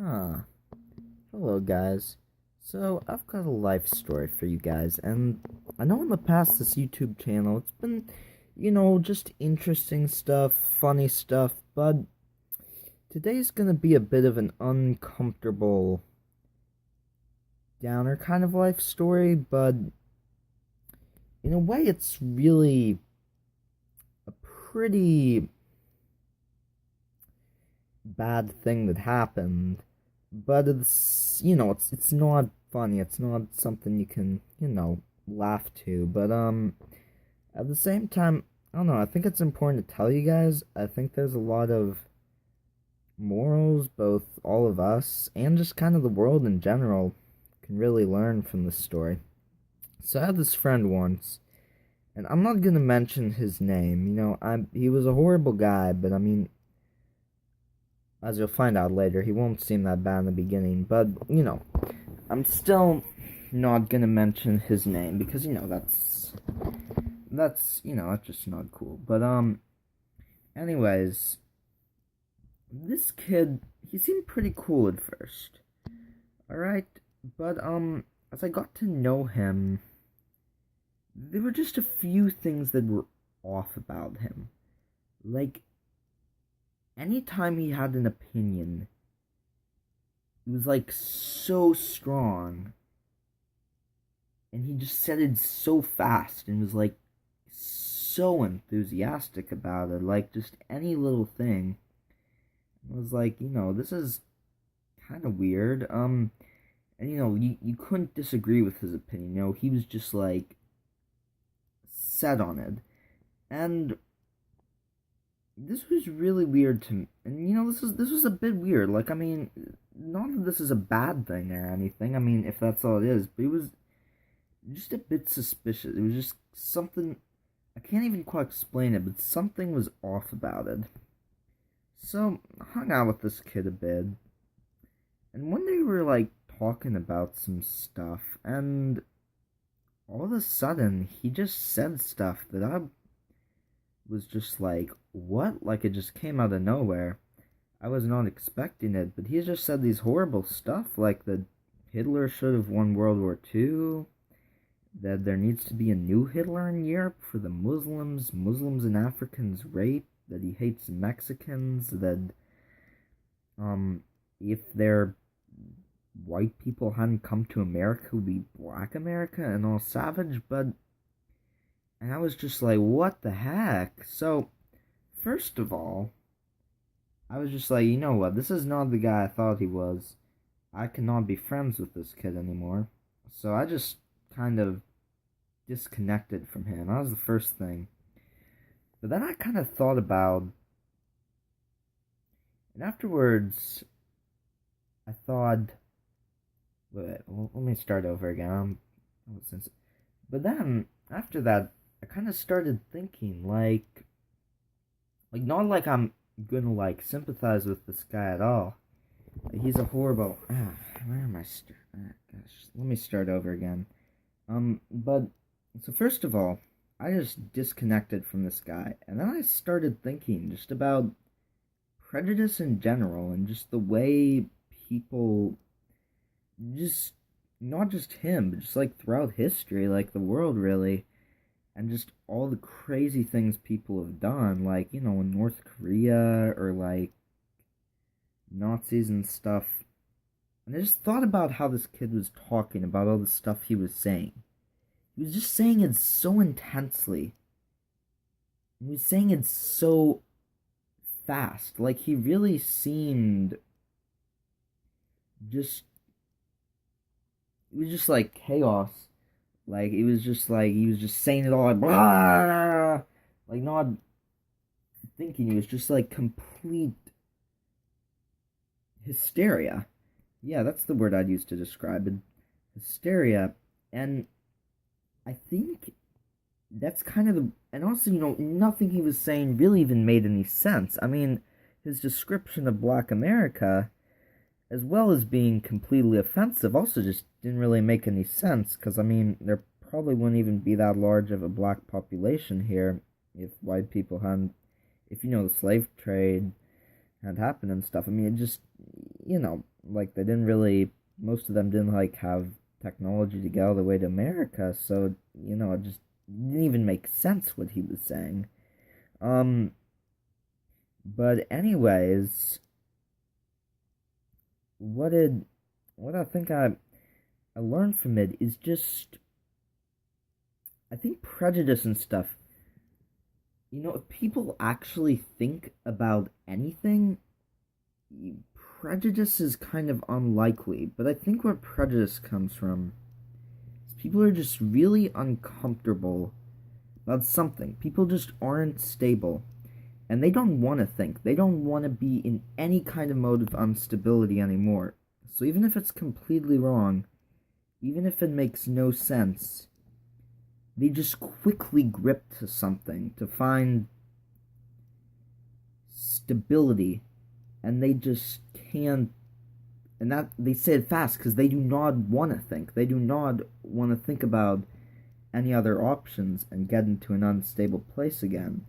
Ah, hello guys. So, I've got a life story for you guys, and I know in the past this YouTube channel, it's been, just interesting stuff, funny stuff, but today's gonna be a bit of an uncomfortable, downer kind of life story, but in a way, it's really a pretty bad thing that happened, but it's not funny. It's not something you can laugh to. But at the same time, I don't know. I think it's important to tell you guys. I think there's a lot of morals, both all of us and just kind of the world in general, can really learn from this story. So I had this friend once, and I'm not gonna mention his name. He was a horrible guy, but I mean, as you'll find out later, he won't seem that bad in the beginning, but, I'm still not gonna mention his name because, that's just not cool. But, anyways, this kid, he seemed pretty cool at first, alright? But, as I got to know him, there were just a few things that were off about him. Like, anytime he had an opinion, it was like so strong, and he just said it so fast and was like so enthusiastic about it. Like, just any little thing, it was like, this is kind of weird. And you couldn't disagree with his opinion. He was just like set on it. And this was really weird to me. And this was a bit weird. Like, I mean, not that this is a bad thing or anything. I mean, if that's all it is, but it was just a bit suspicious. It was just something, I can't even quite explain it, but something was off about it. So I hung out with this kid a bit, and one day we were like talking about some stuff, and all of a sudden he just said stuff that I was just like, what? Like, it just came out of nowhere. I was not expecting it, but he just said these horrible stuff, like that Hitler should have won World War II, that there needs to be a new Hitler in Europe for the Muslims and Africans rape, that he hates Mexicans, that if their white people hadn't come to America, it would be Black America and all savage. But and I was just like, what the heck? So first of all, I was just like, you know what? This is not the guy I thought he was. I cannot be friends with this kid anymore. So I just kind of disconnected from him. That was the first thing. But then I kind of thought about, and afterwards, I thought, wait, let me start over again. But then after that, I kind of started thinking, like not like I'm gonna like sympathize with this guy at all. He's a horrible. Where am I? Gosh, let me start over again. But so first of all, I just disconnected from this guy, and then I started thinking just about prejudice in general, and just the way people, just not just him, but just like throughout history, like the world really, and just all the crazy things people have done, like in North Korea or like Nazis and stuff. And I just thought about how this kid was talking about all the stuff he was saying. He was just saying it so intensely. He was saying it so fast. Like, he really seemed just. It was just like chaos. Like, it was just like he was just saying it all like, blah! Like, not thinking. He was just like complete hysteria. Yeah, that's the word I'd use to describe it. Hysteria. And I think that's kind of the. And also, nothing he was saying really even made any sense. I mean, his description of Black America, as well as being completely offensive, also just didn't really make any sense. Because, I mean, there probably wouldn't even be that large of a black population here if white people hadn't. If, the slave trade had happened and stuff. I mean, it just, like they didn't really, most of them didn't like have technology to get all the way to America, so it just didn't even make sense what he was saying. Um, but anyways, what did what I think I learned from it is just, I think prejudice and stuff. If people actually think about anything, prejudice is kind of unlikely. But I think where prejudice comes from is people are just really uncomfortable about something. People just aren't stable. And they don't want to think. They don't want to be in any kind of mode of instability anymore. So even if it's completely wrong, even if it makes no sense, they just quickly grip to something to find stability, and they just can't. And that they say it fast because they do not want to think. They do not want to think about any other options and get into an unstable place again.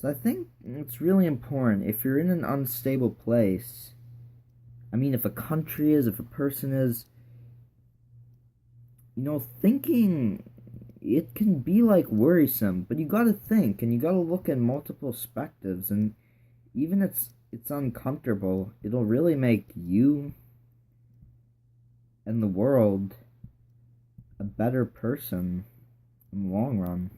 So I think it's really important if you're in an unstable place. I mean, if a country is, if a person is, thinking, it can be like worrisome, but you gotta think and you gotta look at multiple perspectives, and even if it's uncomfortable, it'll really make you and the world a better person in the long run.